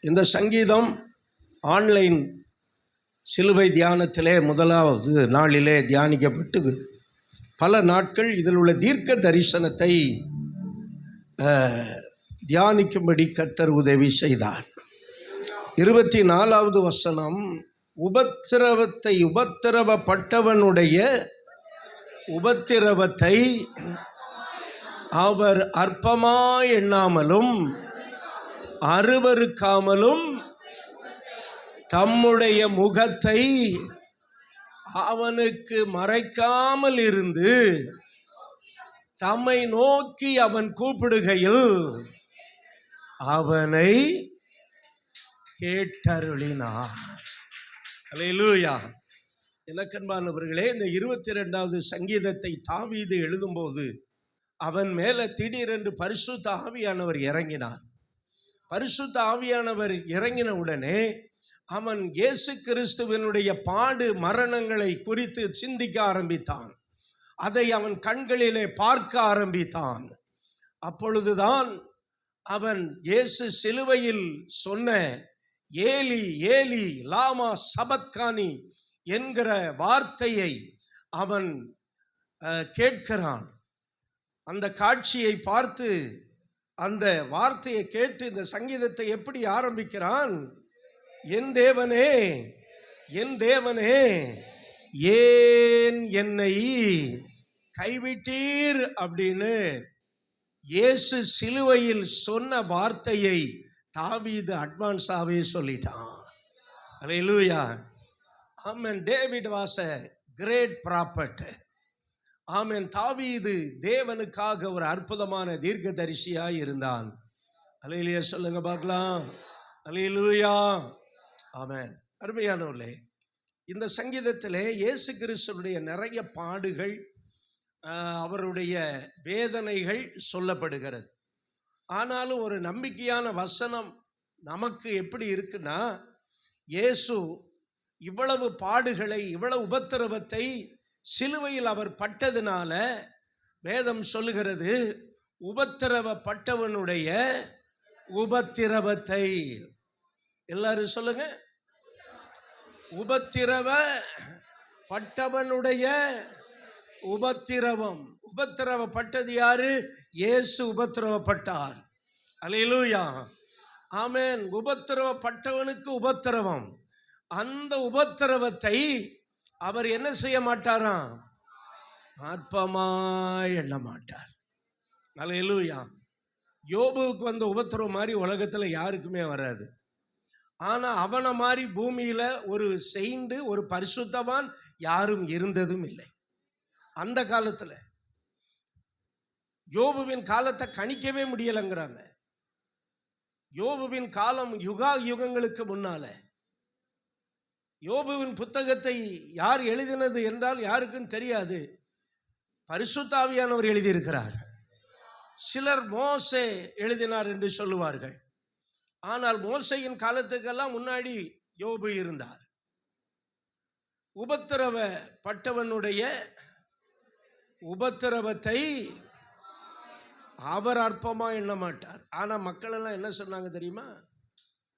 இந்த சங்கீதம் ஆன்லைன் சிலுவை தியானத்திலே முதலாவது நாளிலே தியானிக்கப்பட்டு பல நாட்கள் இதில் உள்ள தீர்க்க தரிசனத்தை தியானிக்கும்படி கர்த்தர் உதவி செய்தார். 24வது வசனம், உபத்திரவப்பட்டவனுடைய உபத்திரவத்தை அவர் அற்பமாய் எண்ணாமலும் அருவருக்காமலும் தம்முடைய முகத்தை அவனுக்கு மறைக்காமல் இருந்து தம்மை நோக்கி அவன் கூப்பிடுகையில் அவனை கேட்டருளினார். அல்லேலூயா. எனக்கன்பானவர்களே, இந்த 22வது சங்கீதத்தை தாவீது எழுதும்போது அவன் மேலே திடீரென்று பரிசுத்த ஆவியானவர் இறங்கினார். பரிசுத்த ஆவியானவர் இறங்கின உடனே அவன் இயேசு கிறிஸ்துவினுடைய பாடு மரணங்களை குறித்து சிந்திக்க ஆரம்பித்தான். அதை அவன் கண்களிலே பார்க்க ஆரம்பித்தான். அப்பொழுதுதான் அவன் இயேசு சிலுவையில் சொன்ன ஏலி ஏலி லாமா சபத்கானி என்கிற வார்த்தையை அவன் கேட்கிறான். அந்த காட்சியை பார்த்து அந்த வார்த்தையை கேட்டு இந்த சங்கீதத்தை எப்படி ஆரம்பிக்கிறான்? என் தேவனே, என் தேவனே, ஏன் என்னை கைவிட்டீர் அப்படின்னு இயேசு சிலுவையில் சொன்ன வார்த்தையை தாவீது அட்வான்ஸாகவே சொல்லிட்டான். அல்லேலூயா. ஆமென். David was a great prophet. ஆமென். தாவீது தேவனுக்காக ஒரு அற்புதமான தீர்க்கதரிசியாய் இருந்தான். அல்லேலூயா சொல்லுங்க பார்க்கலாம். அல்லேலூயா. ஆமென். அருமையானவர்களே, இந்த சங்கீதத்திலே இயேசு கிறிஸ்துவுடைய நிறைய பாடுகள், அவருடைய வேதனைகள் சொல்லப்படுகிறது. ஆனாலும் ஒரு நம்பிக்கையான வசனம் நமக்கு எப்படி இருக்குன்னா, இயேசு இவ்வளவு பாடுகளை, இவ்வளவு உபத்திரவத்தை சிலுவையில் அவர் பட்டதுனால வேதம் சொல்லுகிறது, உபத்திரவப்பட்டவனுடைய உபத்திரவத்தை, எல்லாரும் சொல்லுங்க, உபத்திரவப்பட்டவனுடைய உபத்திரவம். உபத்திரவப்பட்டது யாரு? இயேசு உபத்திரவப்பட்டார். அல்லேலூயா. ஆமென். உபத்திரவப்பட்டவனுக்கு உபத்திரவம். அந்த உபத்திரவத்தை அவர் என்ன செய்ய மாட்டாராம்? அற்பமாய் எண்ண மாட்டார். அல்லேலூயா. யோபுவுக்கு வந்த உபத்திரவம் மாதிரி உலகத்தில் யாருக்குமே வராது. ஆனால் அவனை மாதிரி பூமியில் ஒரு செயிண்டு, ஒரு பரிசுத்தவான் யாரும் இருந்ததும் இல்லை. அந்த காலத்தில் யோபுவின் காலத்தை கணிக்கவே முடியலைங்கிறாங்க. யோபுவின் காலம் யுகங்களுக்கு முன்னால. யோபுவின் புத்தகத்தை யார் எழுதினது என்றால் யாருக்கும் தெரியாது. பரிசுத்த ஆவியானவர் எழுதியிருக்கிறார். சிலர் மோசே எழுதினார் என்று சொல்லுவார்கள். ஆனால் மோசையின் காலத்துக்கெல்லாம் முன்னாடி யோபு இருந்தார். உபத்திரவப்பட்டவனுடைய உபத்திரவத்தை அவர் அற்பமாக எண்ண மாட்டார். ஆனால் மக்கள் எல்லாம் என்ன சொன்னாங்க தெரியுமா?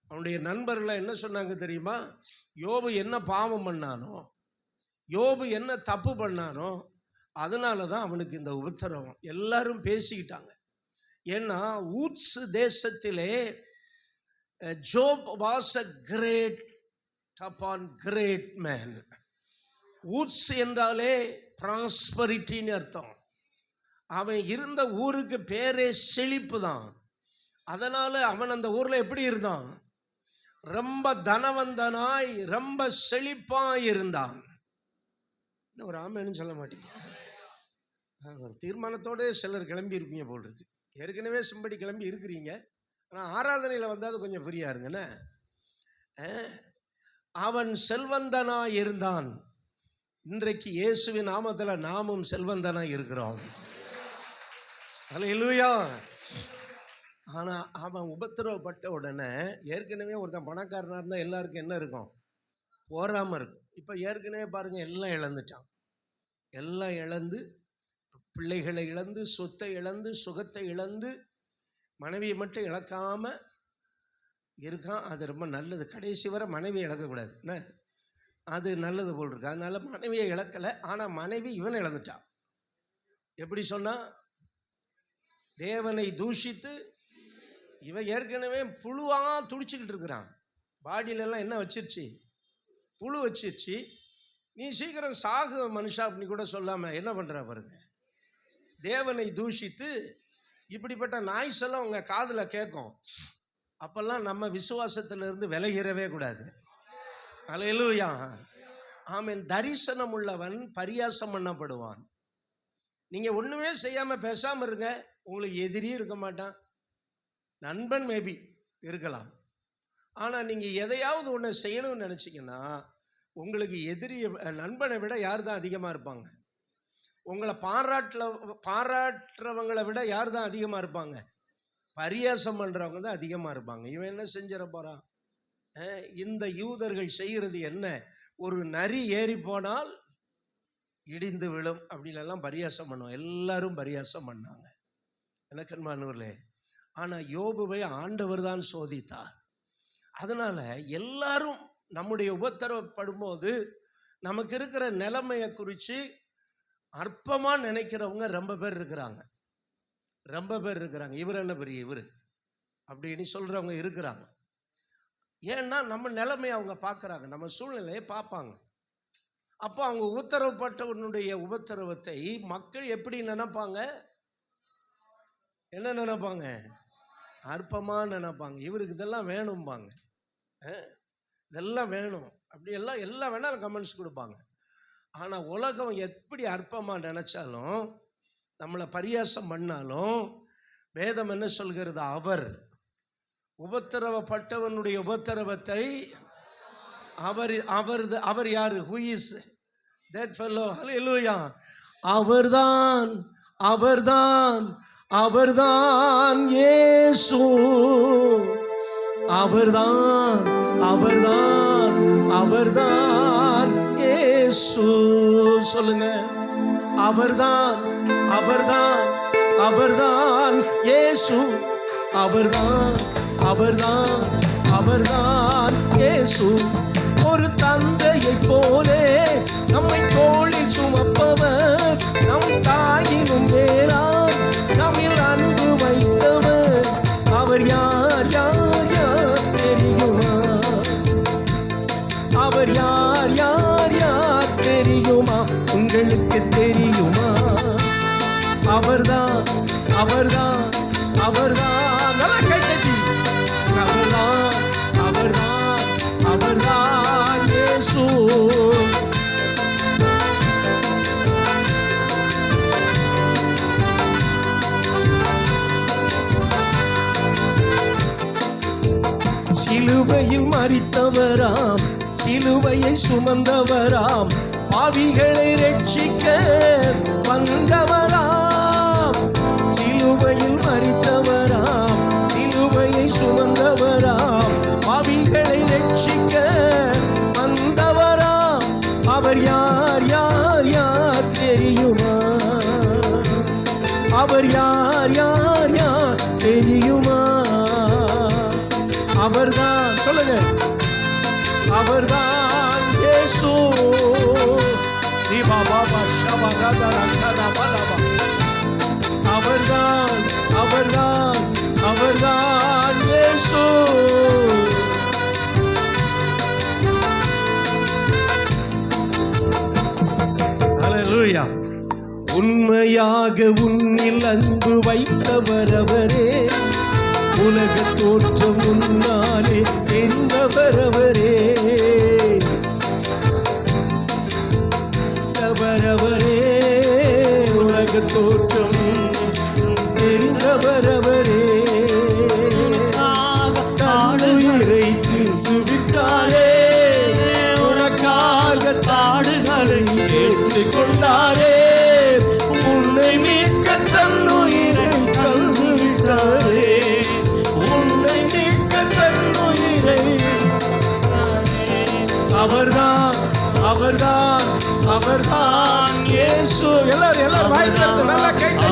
அவனுடைய நண்பர்கள் என்ன சொன்னாங்க தெரியுமா? யோபு என்ன பாவம் பண்ணானோ, யோபு என்ன தப்பு பண்ணானோ, அதனால தான் அவனுக்கு இந்த உபத்திரவம். எல்லாரும் பேசிக்கிட்டாங்க. ஏன்னா ஊட்ஸ் தேசத்திலே Job was a great upon great man. ஊட்ஸ் என்றாலே ப்ராஸ்பரிட்டின்னு அர்த்தம். அவன் இருந்த ஊருக்கு பேரே செழிப்பு தான். அதனால அவன் அந்த ஊரில் எப்படி இருந்தான்? ரொம்ப தனவந்தனாய், ரொம்ப செழிப்பாய் இருந்தான். இன்னும் ஒரு ஆமேன்னு சொல்ல மாட்டீங்க. ஒரு தீர்மானத்தோடு சிலர் கிளம்பி இருப்பீங்க போல் இருக்கு. ஏற்கனவே சிம்படி கிளம்பி இருக்கிறீங்க. ஆனால் ஆராதனையில் வந்தாது கொஞ்சம் ஃப்ரீயாக இருங்கண்ணே. அவன் செல்வந்தனாய் இருந்தான். இன்றைக்கு இயேசுவின் நாமத்தில் நாமும் செல்வந்தனாய் இருக்கிறோம். அல்லேலூயா. ஆனால் அவன் உபத்திரவப்பட்ட உடனே, ஏற்கனவே ஒருத்தன் பணக்காரனாக இருந்தால் எல்லாருக்கும் என்ன இருக்கும்? போராமல் இருக்கும். இப்போ ஏற்கனவே பாருங்கள், எல்லாம் இழந்துட்டான். எல்லாம் இழந்து, பிள்ளைகளை இழந்து, சொத்தை இழந்து, சுகத்தை இழந்து, மனைவியை மட்டும் இழக்காம இருக்கான். அது ரொம்ப நல்லது. கடைசி வரை மனைவியை இழக்கக்கூடாது. என்ன, அது நல்லது போல் இருக்கு. அதனால மனைவியை இழக்கலை. ஆனால் மனைவி இவனை இழந்துட்டான். எப்படி சொன்னா, தேவனை தூஷித்து இவன் ஏற்கனவே புழுவா துடிச்சுக்கிட்டு இருக்கிறான். பாடியிலெல்லாம் என்ன வச்சிருச்சு, புழு வச்சிருச்சு. நீ சீக்கிரம் சாகு மனுஷா அப்படின்னு கூட சொல்லாம என்ன பண்ற பாருங்க. தேவனை தூஷித்து இப்படிப்பட்ட நாய்ஸ் எல்லாம் உங்க காதுல கேட்கும். அப்பெல்லாம் நம்ம விசுவாசத்திலிருந்து விலகிறவே கூடாது. அல்லேலூயா, ஆமென். தரிசனம் உள்ளவன் பரியாசம் பண்ணப்படுவான். நீங்க ஒண்ணுமே செய்யாம பேசாம இருங்க, உங்களுக்கு எதிரி இருக்க மாட்டான். நண்பன் மேபி இருக்கலாம். ஆனா நீங்க எதையாவது ஒன்று செய்யணும்னு நினைச்சீங்கன்னா உங்களுக்கு எதிரி நண்பனை விட யார் தான் அதிகமாக இருப்பாங்க? உங்களை பாராட்டுறவங்களை விட யார் தான் அதிகமாக இருப்பாங்க? பரியாசம் பண்ணுறவங்க தான் அதிகமாக இருப்பாங்க. இவன் என்ன செஞ்சிட போகிறான்? இந்த யூதர்கள் செய்கிறது என்ன? ஒரு நரி ஏறி போனால் இடிந்து விழும் அப்படின்லாம் பரியாசம் பண்ணுவோம். எல்லாரும் பரியாசம் பண்ணாங்க. எனக்கன்மானவர்களே, ஆனால் யோபுவை ஆண்டவர் தான் சோதித்தார். அதனால எல்லாரும் நம்முடைய உபத்திரவப்படும் போது நமக்கு இருக்கிற நிலைமையை குறித்து அற்பமா நினைக்கிறவங்க ரொம்ப பேர் இருக்கிறாங்க. இவர் என்ன பெரிய இவர் அப்படின்னு சொல்றவங்க இருக்கிறாங்க. ஏன்னா நம்ம நிலைமையை அவங்க பார்க்குறாங்க, நம்ம சூழ்நிலையை பார்ப்பாங்க. அப்போ அவங்க உத்தரவுப்பட்டவனுடைய உபத்திரவத்தை மக்கள் எப்படி நினைப்பாங்க? என்ன நினைப்பாங்க? அற்பமா நினைப்பாங்க. இவருக்கு இதெல்லாம் வேணும்பாங்க, இதெல்லாம் வேணும் அப்படி எல்லாம் வேணாலும் கமெண்ட்ஸ் கொடுப்பாங்க. ஆனால் உலகம் எப்படி அற்பமாக நினைச்சாலும் நம்மளை பரியாசம் பண்ணாலும் வேதம் என்ன சொல்கிறது? அவர் உபத்திரவப்பட்டவனுடைய உபத்திரவத்தை அவர் யாரு? Who is that fellow? Hallelujah. அவர்தான் இயேசு. அவர்தான் இயேசு. சொல்லுங்க, அவர்தான் இயேசு. அவர்தான் இயேசு. ஒரு தந்தையை போலே நம்மை தோளில் சுமப்பவர், நம் தாயினும் மேலால் நம்மில் அன்பு வைத்தவர். அவர் யார் யார் யார் தெரியுமா? அவர் யார் யார் யார் தெரியுமா? உங்களுக்கு தெரியுமா? அவர்தான் நல்லா கை தட்டி, அவர்தான் இயேசு. சிலுவையில் மரித்தவராம், சிலுவையை சுமந்தவராம், பாவிகளை ரட்சிக்க வந்தவராம். சிலுவையில் மரித்தவராம், சிலுவையை சுமந்தவராம், பாவிகளை ரட்சிக்க வந்தவராம். அவர் யார் யார் யார் தெரியுமா? அவர் யார் யார் யார் தெரியுமா? அவர்தான், சொல்லுங்க, அவர்தான் இயேசு. அவர்தான் இயேசு. ஹல்லேலூயா. உண்மையாக உன்னில் அன்பு வைத்தவர் அவரே, உலக தோற்றம் முன்னாலே தெரிந்தவர் அவரே. உலக தோற்றம் தெரிந்தவர் அவரே. தாடுகளை தீர்த்து விட்டாரே, உனக்காக தாடுகளை ஏற்றுக் கொண்டாரே. உன்னை மீட்க தன்னுயிரை தந்து விட்டாரே, உன்னை மீட்க தன்னுயிரை. அவர்தான் இயேசு. எல்லாரும் வாய்க்கிறது நல்லா கேட்க.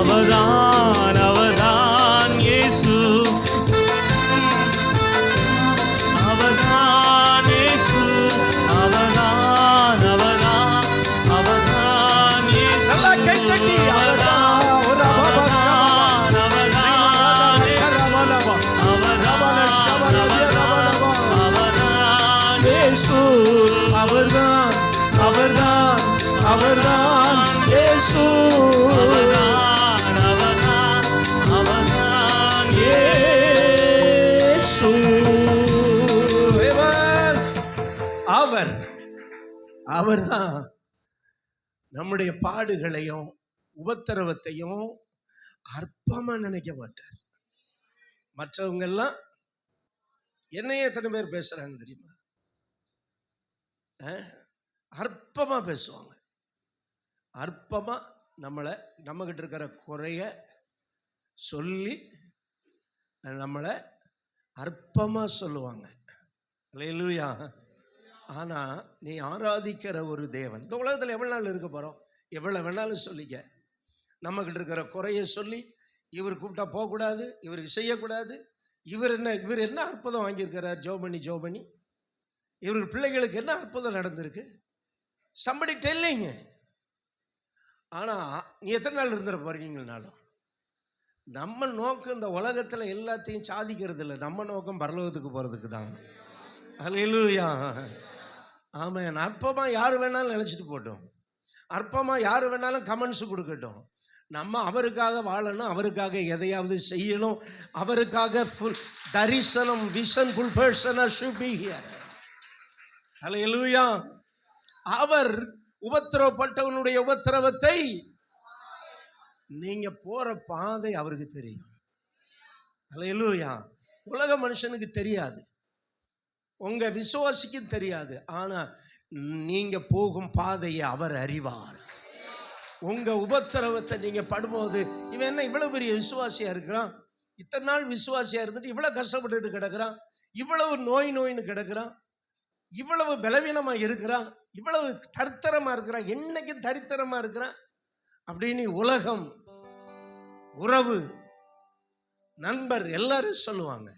அவர்தான் இயேசு. இயேசு. அவர்தான், அவர்தான், அவர்தான் இயேசு. அவர்தான் இயேசு. அவர், அவர்தான் நம்முடைய பாடுகளையும் உபத்திரவத்தையும் அற்பமா நினைக்க மாட்டார். மற்றவங்க எல்லாம் என்னையே எத்தனை பேர் பேசுறாங்க தெரியுமா? அற்பமா பேசுவாங்க. அற்பமா நம்ம கிட்ட இருக்கிற குறைய சொல்லி நம்மளை அற்பமா சொல்லுவாங்க. அல்லேலூயா. ஆனா நீ ஆராதிக்கிற ஒரு தேவன், இந்த உலகத்தில் எவ்வளவு நாள் இருக்க போறோம்? எவ்வளவு வேணாலும் சொல்லிக்க. நம்ம கிட்ட இருக்கிற குறைய சொல்லி இவர் கூப்பிட்டா போகக்கூடாது, இவருக்கு செய்யக்கூடாது, இவர் என்ன அற்புதம் வாங்கியிருக்கிறார், ஜோபனி இவருக்கு பிள்ளைகளுக்கு என்ன அற்புதம் நடந்திருக்கு, somebody telling. ஆனா நீ எத்தனை நாள் இருந்துட போறீங்கனாலும் நம்ம நோக்கம் இந்த உலகத்துல எல்லாத்தையும் சாதிக்கிறது இல்லை. நம்ம நோக்கம் பரலோகத்துக்கு போறதுக்கு தான். அல்லேலூயா. ஆமென். அற்பமா யாரு வேணாலும் நினைச்சிட்டு போட்டோம், அற்பமா யாரு வேணாலும் கமெண்ட்ஸ் கொடுக்கட்டும். நம்ம அவருக்காக வாழணும், அவருக்காக எதையாவது செய்யணும், அவருக்காக ஃபுல் தரிசனம், vision, full person should be here. அல்லேலூயா. அவர் உபத்திரவப்பட்டவனுடைய உபத்திரவத்தை, நீங்க போற பாதை அவருக்கு தெரியும். அல்லேலூயா. உலக மனுஷனுக்கு தெரியாது, உங்க விசுவாசிக்கு தெரியாது. ஆனா நீங்க போகும் பாதையை அவர் அறிவார். உங்க உபத்திரவத்தை நீங்க படும்போது, இவன் என்ன இவ்வளவு பெரிய விசுவாசியா இருக்கிறான், இத்தனை நாள் விசுவாசியா இருந்துட்டு இவ்வளவு கஷ்டப்பட்டு கிடக்குறான், இவ்வளவு நோயின்னு கிடக்குறான், இவ்வளவு பலவீனமா இருக்கிறான், இவ்வளவு தரித்திரமா இருக்கிறான், என்னைக்கும் தரித்திரமா இருக்கிறான் அப்படின்னு உலகம், உறவு, நண்பர் எல்லாரும் சொல்லுவாங்க.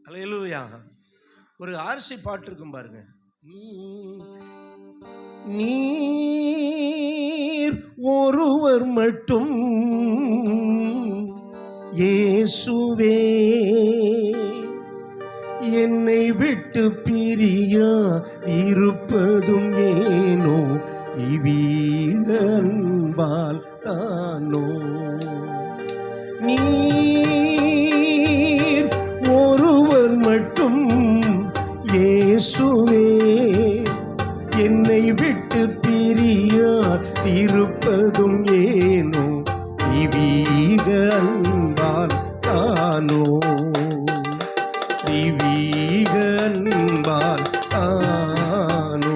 அல்லேலூயா. ஒரு ஆர்சி பாட்டு இருக்கும் பாருங்க. நீர் ஒருவர் மட்டும் இயேசுவே, என்னை விட்டு பிரியா இருப்பதும் ஏனோ இவீக அன்பால் தானோ. நீர் ஒருவர் மட்டும் இயேசுவே, என்னை விட்டு பிரியா இருப்பதும் ஏனோ இவீக அன்பால் தானோ. தெய்வீக அன்பால் தானோ.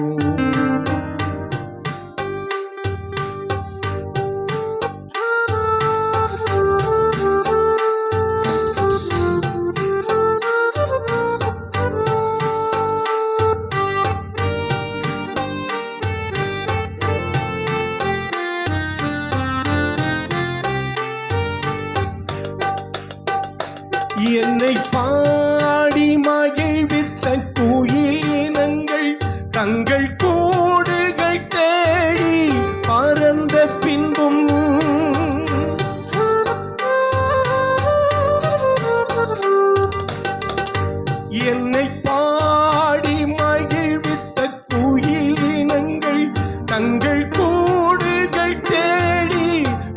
என்னை பாடி மகிழ்வித்த குயில் இனங்கள் தங்கள் கூடுகள் தேடி பறந்த பின்பும், என்னை பாடி மகிழ்வித்த குயில் இனங்கள் தங்கள் கூடுகள் தேடி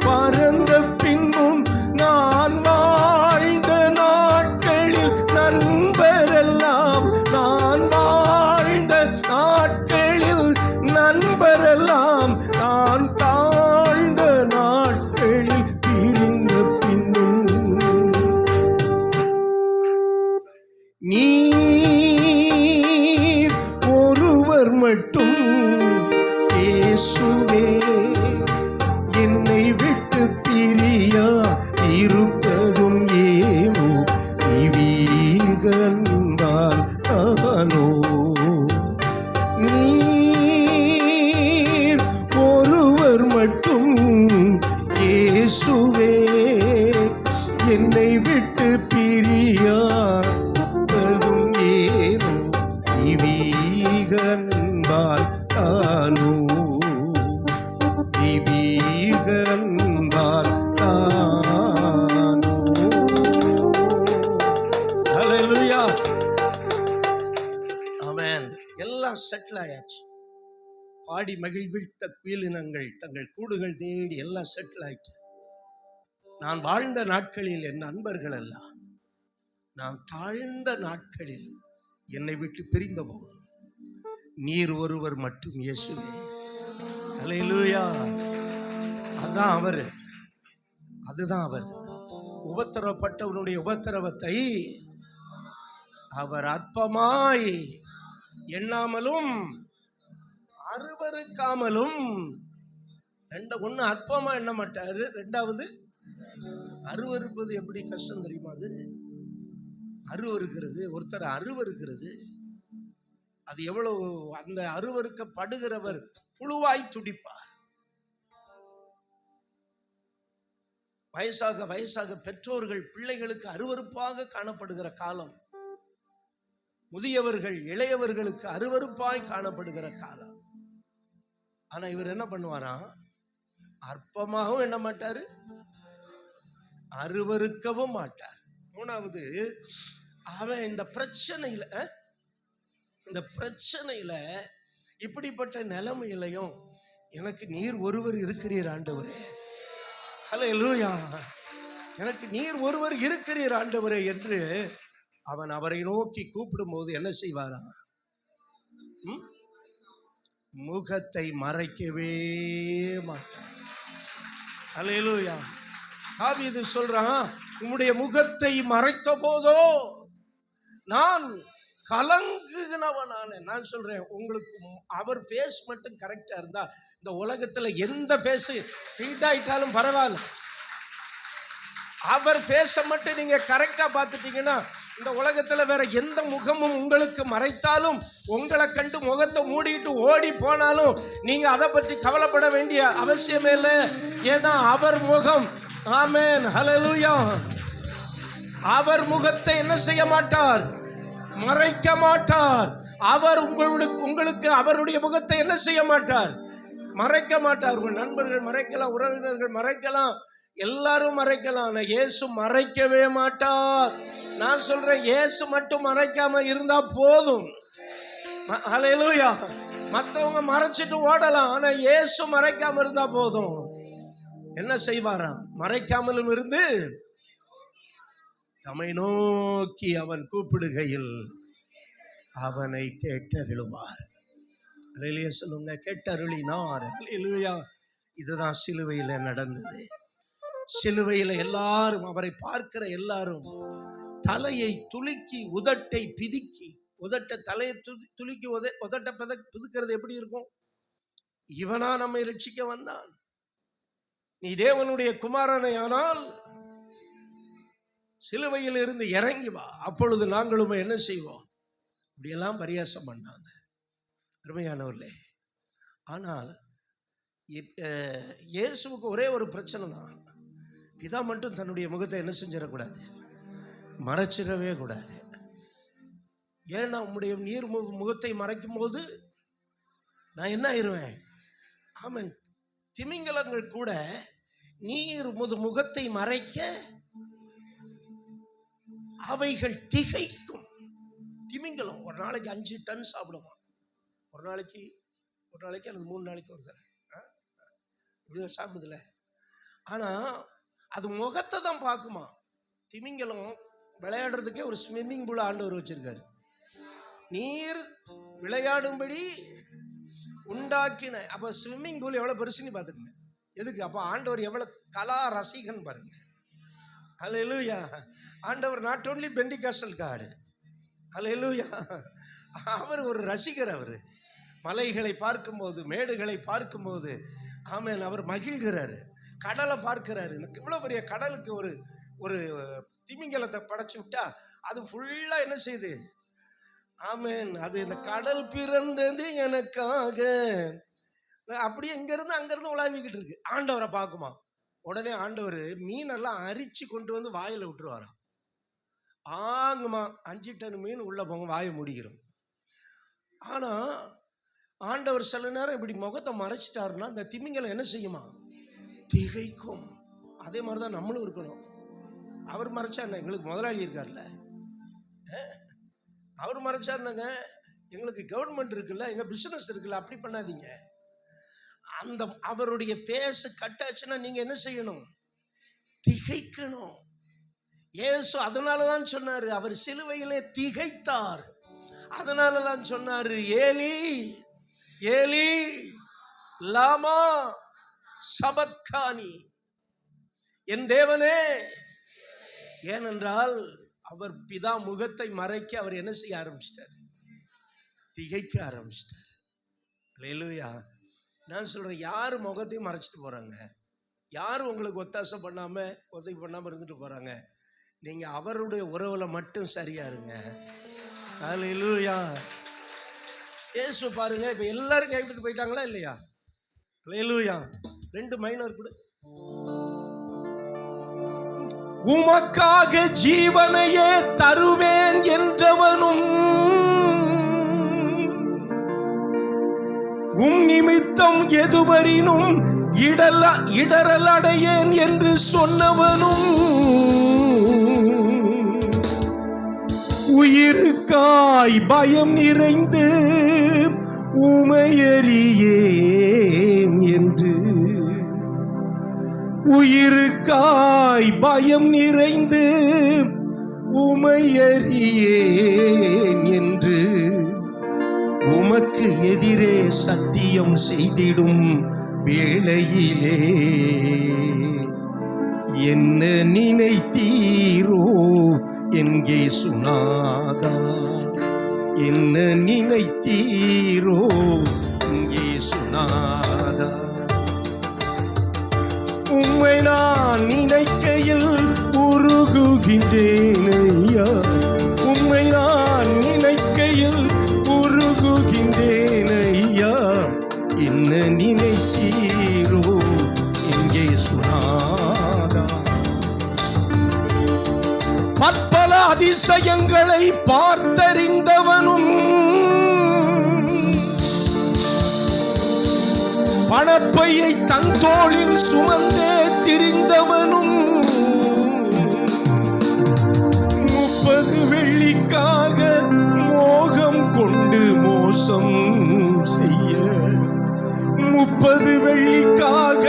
பறந்த பின்பும், நான் வாழ்ந்த நாட்களில் நண்பரெல்லாம், நான் வாழ்ந்த நாட்களில் நண்பரெல்லாம், நான் தாழ்ந்த நாட்களில் பிரிந்த பின்னும், நீர் ஒருவர் மட்டும் இயேசுவே, என்னை விட்டு பிரியா இருப்பதும் ஏனோ இவீக அன்பால் தானோ. நீர் ஒருவர் மட்டும் இயேசுவே, என்னை விட்டு பிரியாததும் ஏனோ இவீக அன்பால் தானோ. இவீக அன்பால் தானோ. ஹல்லேலூயா. எல்லாம் செட்டில் ஆயாச்சு. பாடி மகிழ்வித்த குயிலினங்கள் தங்கள் கூடுகள் தேடி எல்லாம் செட்டில் ஆயிட்டு. நான் வாழ்ந்த நாட்களில் என் நண்பர்கள் எல்லாம் நான் தாழ்ந்த நாட்களில் என்னை விட்டு பிரிந்த போது நீர் ஒருவர் மட்டும் இயேசுவே. அல்லேலூயா. அதுதான் அவர், அதுதான் அவர். உபத்திரவப்பட்டவனுடைய உபத்திரவத்தை அவர் அற்பமாய் எண்ணாமலும் அருவருக்காமலும். ஒண்ணு அற்பமா எண்ண மாட்டாரு, ரெண்டாவது அருவருப்பது எப்படி கஷ்டம் தெரியுமா? அது அருவருக்கிறது, ஒருத்தர் அருவருக்கிறது அது எவ்வளவு. அந்த அருவருக்கப்படுகிறவர் புழுவாய் துடிப்பார். வயசாக வயசாக பெற்றோர்கள் பிள்ளைகளுக்கு அருவருப்பாக காணப்படுகிற காலம், முதியவர்கள் இளையவர்களுக்கு அருவருப்பாய் காணப்படுகிற காலம். ஆனா இவர் என்ன பண்ணுவாராம்? அற்பமாகவும் எண்ண மாட்டாரு, அருவருக்கவும் மாட்டார். மூணாவது, அவன் இந்த பிரச்சனையில இப்படிப்பட்ட நிலைமையிலையும் எனக்கு நீர் ஒருவர் இருக்கிறீர் ஆண்டவரே, ஹல்லேலூயா, எனக்கு நீர் ஒருவர் இருக்கிறீர் ஆண்டவரே என்று அவன் அவரை நோக்கி கூப்பிடும் போது என்ன செய்வாரா? முகத்தை மறைக்கவே மாட்டார். ஹல்லேலூயா. தாவீது சொல்றான், உம்முடைய முகத்தை மறைத்த போதோ நான் கலங்குனவனானே. நான் சொல்றேன், உங்களுக்கு அவர் பேஸ் மட்டும் கரெக்டா இருந்தா இந்த உலகத்துல எந்த பேசு ஹீட் ஆயிட்டாலும் பரவாயில்ல. அவர் பேச மட்டும் நீங்க கரெக்டா பார்த்துட்டீங்கன்னா இந்த உலகத்துல வேற எந்த முகமும் உங்களுக்கு மறைத்தாலும், உங்களை கண்டு முகத்தை மூடிட்டு ஓடி போனாலும் நீங்க அதை பற்றி கவலைப்பட வேண்டிய அவசியமே இல்லை. ஏன்னா அவர் முகம், ஆமென், ஹல்லேலூயா, அவர் முகத்தை என்ன செய்ய மாட்டார்? மறைக்க மாட்டார். அவர் உங்களுக்கு அவருடைய முகத்தை என்ன செய்ய மாட்டார்? மறைக்க மாட்டார். உங்கள் நண்பர்கள் மறைக்கலாம், உறவினர்கள் மறைக்கலாம், எல்லாரும் மறைக்கலாம், ஆனா இயேசு மறைக்கவே மாட்டார். நான் சொல்றேன், இயேசு மட்டும் மறைக்காம இருந்தா போதும். ஹல்லேலூயா. மற்றவங்க மறைச்சிட்டு ஓடலாம், ஆனா இயேசு மறைக்காம இருந்தா போதும். என்ன செய்வாராம்? மறைக்காமலும் இருந்து தம்மை நோக்கி அவன் கூப்பிடுகையில் அவனை கேட்டருளுவார். அல்லேலூயா சொல்லுங்க, கேட்டருளினார். அல்லேலூயா. இதுதான் சிலுவையில் நடந்தது. சிலுவையில் எல்லாரும், அவரை பார்க்கிற எல்லாரும் தலையை துலுக்கி உதட்டை பிதுக்கி, தலையை துலுக்கி உதட்டை பிதுக்கிறது எப்படி இருக்கும்? இவனா நம்மை ரட்சிக்க வந்தான், நீ தேவனுடைய குமாரனை ஆனால் சிலுவையில் இருந்து இறங்கி வா, அப்பொழுது நாங்களும் என்ன செய்வோம்? இப்படியெல்லாம் பரியாசம் பண்ணாங்க அருமையானவர்களே. ஆனால் இயேசுவுக்கு ஒரே ஒரு பிரச்சனை தான், பிதா மட்டும் தன்னுடைய முகத்தை என்ன செஞ்சிடக்கூடாது? மறைச்சிடவே கூடாது. ஏன்னா உம்முடைய நீர் முகத்தை மறைக்கும் போது நான் என்ன ஆயிடுவேன்? ஆமென். திமிங்கலங்கள் கூட நீர் முகத்தை மறைக்க அவைகள் திகைக்கும். திமிங்கலம் ஒரு நாளைக்கு 5 டன் சாப்பிடுமா, ஒரு நாளைக்கு அல்லது 3 நாளைக்கு ஒரு தடவை இப்படி சாப்பிடுதுல. ஆனா அது முகத்தை தான் பார்க்குமா. திமிங்கலம் விளையாடுறதுக்கே ஒரு ஸ்விம்மிங் பூல் ஆண்டவர் வச்சிருக்காரு. நீர் விளையாடும்படி உண்டாக்கின. அப்ப ஸ்விம்மிங் பூல் எவ்வளவு பெருசுன்னு பாத்துக்கங்க. எதுக்கு? அப்ப ஆண்டவர் எவ்வளவு கலா ரசிகன் பாருங்க. ஹல்லேலூயா. ஆண்டவர் நாட் ஓன்லி பெண்டிகாஸ்டல் காட், ஹல்லேலூயா, அவர் ஒரு ரசிகர். அவர் மலைகளை பார்க்கும்போது, மேடுகளை பார்க்கும்போது, ஆமென், அவர் மகிழ்கிறாரு. கடலை பார்க்கிறாரு. இவ்வளவு பெரிய கடலுக்கு ஒரு திமிங்கலத்தை படைச்சு விட்டா அது ஃபுல்லா என்ன செய்யுது? ஆமென். அது இந்த கடல் பிறந்தது எனக்காக, அப்படியே இங்கிருந்து அங்கிருந்து உலாவிக்கிட்டு இருக்கு. ஆண்டவரை பார்க்குமா. உடனே ஆண்டவர் மீனெல்லாம் அரிச்சு கொண்டு வந்து வாயில விட்டுருவாராம். ஆங்குமா 5 டன் மீன் உள்ள போங்க, வாயை முடிக்கிறோம். ஆனா ஆண்டவர் சில நேரம் இப்படி முகத்தை மறைச்சிட்டாருன்னா இந்த திமிங்கலம் என்ன செய்யுமா? திகைக்கும். அதே மாதிரிதான் நம்மளும் இருக்கணும். அவர் மறைச்சா என்ன? எங்களுக்கு முதலாளி இருக்கார்ல, அவர் மறைச்சாருனாங்க எங்களுக்கு கவர்மெண்ட் இருக்குல்ல, எங்க பிசினஸ் இருக்குல்ல, அப்படி பண்ணாதீங்க. அந்த அவருடைய பேச கட்டாச்சுன்னா நீங்க என்ன செய்யணும்? திகைக்கணும். இயேசு அதனாலதான் சொன்னாரு, அவர் சிலுவையிலே திகைத்தார். அதனாலதான் சொன்னாரு, ஏலி ஏலி லாமா சபத்கானி, என் தேவனே. ஏனென்றால் அவர் பிதா முகத்தை மறைக்க அவர் என்ன செய்ய ஆரம்பிச்சிட்டார்? திகைக்க ஆரம்பிச்சிட்டார். அல்லேலூயா. நான் சொல்றேன், யாரு முகத்தையும் மறைச்சிட்டு போறாங்க? யாரும் உங்களுக்கு ஒத்தாசை பண்ணாம உதவி பண்ணாம இருந்துட்டு போறாங்க? நீங்க அவருடைய உறவுல மட்டும் சரியா இருங்க. அல்லேலூயா. இயேசு பாருங்க, இப்ப எல்லாரும் கைவிட்டு போயிட்டாங்களா இல்லையா? அல்லேலூயா. 2 மைனர் கூட. உமக்காக ஜீவனையே தருவேன் என்றவனும் உம் நிமித்தம் எதுவரினும் இடரல் அடையேன் என்று சொன்னவனும் உயிருக்காய் பயம் நிறைந்து உமையறியேன் என்று, உயிருக்காய் பயம் நிறைந்து உமையறியேன் என்று உமக்கு எதிரே சத்தியம் செய்திடும் வேளையிலே என்ன நினைத்தீரோ என்கே சுனாதா, என்ன நினைத்தீரோ என்கே சுனாதா. உம்மை நான் நினைக்கையில் உருகுகின்றேன் ஐயா, உம்மை நான் நினைக்கையில் உருகுகின்றேன் ஐயா, என்ன நினைத்தீரோ எங்கே சுனாதா. பற்பல அதிசயங்களை பார்த்தறிந்தவனும் பணப்பையை தன் தோளில் சுமந்தே திரிந்தவனும் 30 வெள்ளிக்காக மோகம் கொண்டு மோசம் செய்ய, 30 வெள்ளிக்காக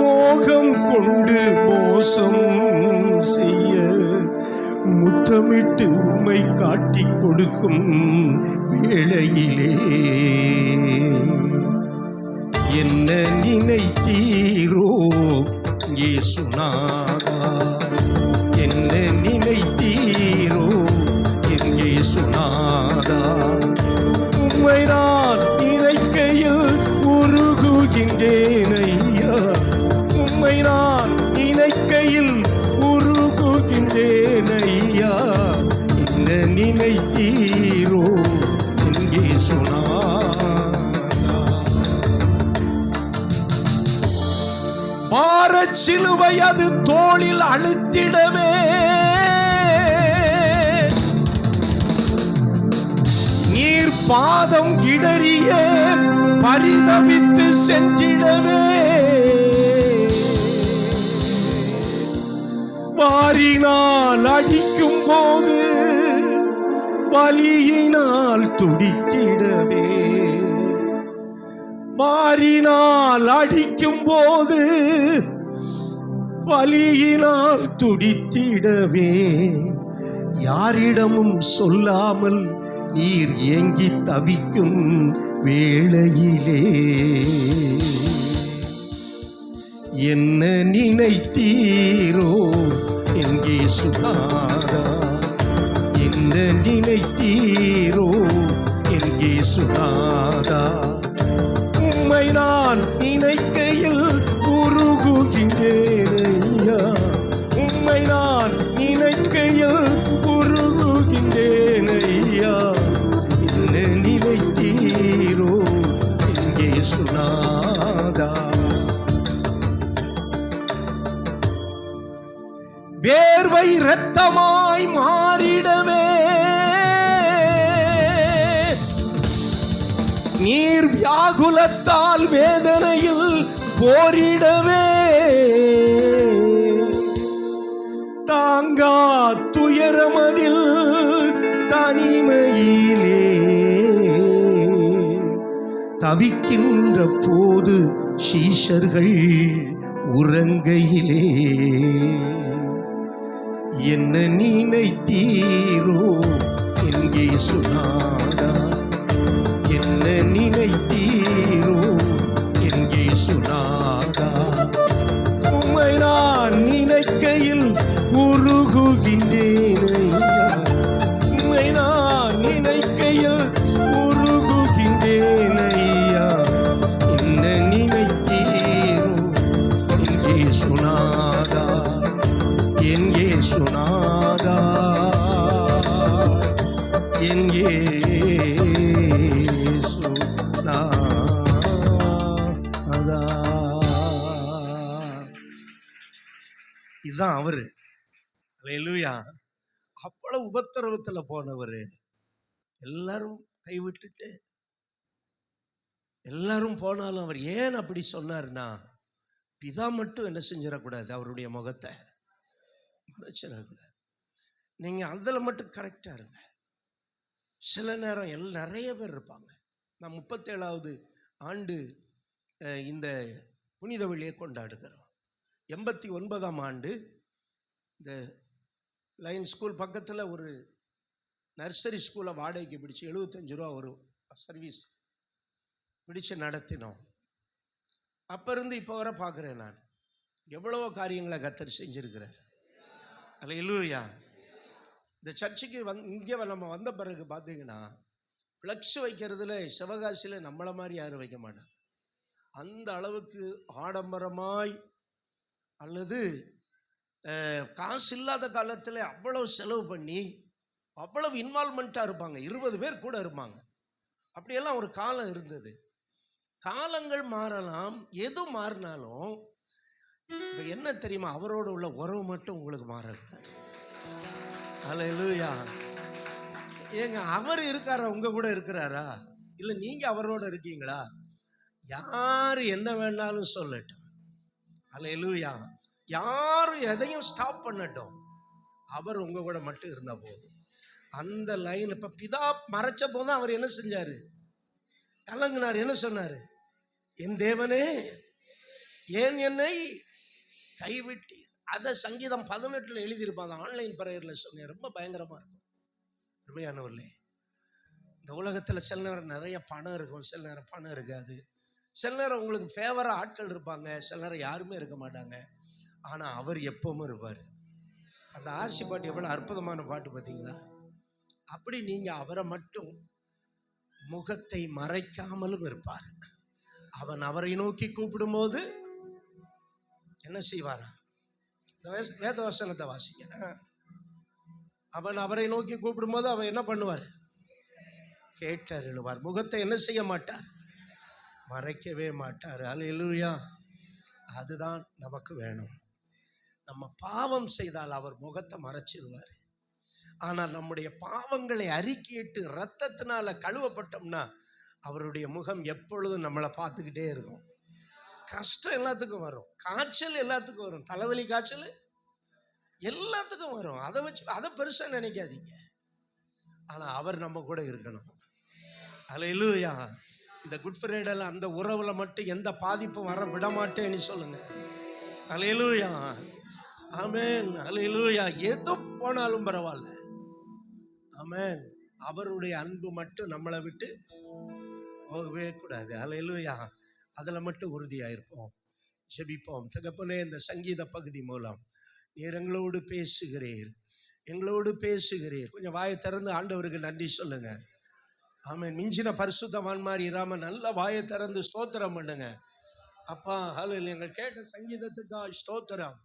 மோகம் கொண்டு மோசம் செய்ய முத்தமிட்டு உம்மை காட்டிக் கொடுக்கும் வேளையிலே என்ன நினைத்தீரோ இயேசுநாதா, என்ன நினைத்தீரோ என் இயேசுநாதா. உம்மை நான் நினைக்கையில் உருகுகின்றேன் ஐயா, உம்மை நான் நினைக்கையில் உருகுகின்றேன் ஐயா, என்ன நினைத்தீரோ என் இயேசுநாதா. பாரச் சிலுவை அது தோளில் அழுத்திடவே, நீர் பாதம் இடறிய பரிதபித்து சென்றிடவே, வாரினால் அடிக்கும் போது வலியினால் துடித்திடவே, வாரினால் அடிக்கும் போது வலியினால் துடித்திடவே, யாரிடமும் சொல்லாமல் நீர் ஏங்கி தவிக்கும் வேளையிலே என்ன நினைத்தீரோ எங்கே சுனாதா, என்ன நினைத்தீரோ எங்கே சுனாதா. உம்மை நான் நினைக்கையில் உருகுகின்றேன் ஐயா, உம்மை நான் நினைக்கையில் உருகுகின்றேன் ஐயா, என்ன நினைத்தீரோ எங்கே சுனாதா. வேர்வை இரத்தமாய் மாறிடவே, நீர் வியாகுலத்தால் வேதனையில் போரிடவே, தாங்கா துயரமதில் தனிமையிலே தவிக்கின்ற போது சீஷர்கள் உறங்கையிலே என்ன நினைத்தீரோ என்கே சுனாதா, என்ன நினைத்தீரோ என்கே சுனாதா, உம்மை நான் நினைக்கையில் உருகுகின்றேன் ஐயா, உம்மை நான் நினைக்கையில் உருகுகின்றேன் ஐயா, என்ன நினைத்தீரோ என்கே சுனாதா, என்கே சுனாதா, என்கே சுனாதா. இதுதான் அவரு. அல்லேலூயா. அவ்வளவு உபத்திரவத்துல போனவர். எல்லாரும் கைவிட்டுட்டு எல்லாரும் போனாலும் அவர் ஏன் அப்படி சொன்னார்னா, பிதா மட்டும் என்ன செஞ்சிடக்கூடாது, அவருடைய முகத்தை மறைச்சிடக்கூடாது. நீங்க அதுல மட்டும் கரெக்டா இருங்க. சில நேரம் நிறைய பேர் இருப்பாங்க. நான் 37வது ஆண்டு இந்த புனித வெள்ளியை கொண்டாடுகிறோம். 89ஆம் ஆண்டு இந்த லைன் ஸ்கூல் பக்கத்தில் ஒரு நர்சரி ஸ்கூலை வாடகைக்கு பிடிச்சி 75 ரூபா ஒரு சர்வீஸ் பிடிச்சு நடத்தினோம். அப்போ இருந்து இப்போ வர பார்க்குறேன் நான் எவ்வளவோ காரியங்களை கர்த்தர் செஞ்சிருக்கிறார். அல்லேலூயா. இந்த சர்ச்சுக்கு இங்கே நம்ம வந்த பிறகு பார்த்தீங்கன்னா ஃப்ளக்ஸ் வைக்கிறதுல சிவகாசியில் நம்மளை மாதிரி யாரும் வைக்க மாட்டாங்க. அந்த அளவுக்கு ஆடம்பரமாய் அல்லது காசு இல்லாத காலத்தில் அவ்வளவு செலவு பண்ணி அவ்வளவு இன்வால்மெண்ட்டாக இருப்பாங்க. 20 பேர் கூட இருப்பாங்க. அப்படியெல்லாம் ஒரு காலம் இருந்தது. காலங்கள் மாறலாம், எது மாறினாலும் இப்போ என்ன தெரியுமா, அவரோடு உள்ள உறவு மட்டும் உங்களுக்கு மாறக்கூடாது. அல்லேலூயா. ஏங்க அவர் இருக்காரா, உங்க கூட இருக்கிறாரா, இல்லை நீங்க அவரோட இருக்கீங்களா? யாரு என்ன வேணாலும் சொல்லட்டும். அல்லேலூயா. யாரும் எதையும் ஸ்டாப் பண்ணட்டும், அவர் உங்க கூட மட்டும் இருந்தா போதும். அந்த லைன் இப்ப பிதா மறைச்ச போதும் அவர் என்ன செஞ்சாரு, கலங்கினார். என்ன சொன்னாரு, என் தேவனே ஏன் என்னை கைவிட்டி. அதை சங்கீதம் 18 எழுதியிருப்பாங்க. ஆன்லைன் பிரேயர்ல சொன்னேன், ரொம்ப பயங்கரமா இருக்கும். உண்மையானவர்களே, இந்த உலகத்தில் சில நேரம் நிறைய பணம் இருக்கும், சில நேரம் பணம் இருக்காது. சில நேரம் உங்களுக்கு ஃபேவரா ஆட்கள் இருப்பாங்க, சில நேரம் யாருமே இருக்க மாட்டாங்க. ஆனா அவர் எப்பவும் இருப்பார். அந்த ஆர்சி பாட்டு எவ்வளவு அற்புதமான பாட்டு பார்த்தீங்களா? அப்படி நீங்க அவரை மட்டும் முகத்தை மறைக்காமலும் இருப்பார். அவன் அவரை நோக்கி கூப்பிடும் போது என்ன செய்வாரா? வேத வசனத்தை வாசிக்க. அவன் அவரை நோக்கி கூப்பிடும் போது அவன் என்ன பண்ணுவார்? கேட்டருளுவார். முகத்தை என்ன செய்ய மாட்டார்? மறைக்கவே மாட்டார். அல்லேலூயா. அதுதான் நமக்கு வேணும். நம்ம பாவம் செய்தால் அவர் முகத்தை மறைச்சிருவார். ஆனால் நம்முடைய பாவங்களை அறிக்கையிட்டு ரத்தத்தினால கழுவப்பட்டோம்னா அவருடைய முகம் எப்பொழுதும் நம்மளை பார்த்துக்கிட்டே இருக்கும். கஷ்டம் எல்லாத்துக்கும் வரும், காய்ச்சல் எல்லாத்துக்கும் வரும், தலைவலி காய்ச்சல் எல்லாத்துக்கும் வரும். அதை பெருசா நினைக்காதீங்க. ஆனா அவர் நம்ம கூட இருக்கணும். அல்லேலூயா. இந்த குட் ஃப்ரைடேல அந்த உறவுல மட்டும் எந்த பாதிப்பும் வர விட மாட்டேன்னு சொல்லுங்க. அல்லேலூயா. ஆமென். அல்லேலூயா. எது போனாலும் பரவாயில்ல. ஆமென். அவருடைய அன்பு மட்டும் நம்மளை விட்டு போகவே கூடாது. அல்லேலூயா. அதுல மட்டும் உறுதியாயிருப்போம். ஜெபிப்போம். தகப்பனே, இந்த சங்கீத பகுதி மூலம் நீர் எங்களோடு பேசுகிறீர், எங்களோடு பேசுகிறீர். கொஞ்சம் வாயை திறந்து ஆண்டவருக்கு நன்றி சொல்லுங்க. ஆமென். மிஞ்சின பரிசுத்தவான் மாதிரி இராம நல்ல வாயை திறந்து ஸ்தோத்திரம் பண்ணுங்க. அப்பா, ஹல்லேலூயா. எங்கள் கேட்ட சங்கீதத்துக்காக ஸ்தோத்திரம்.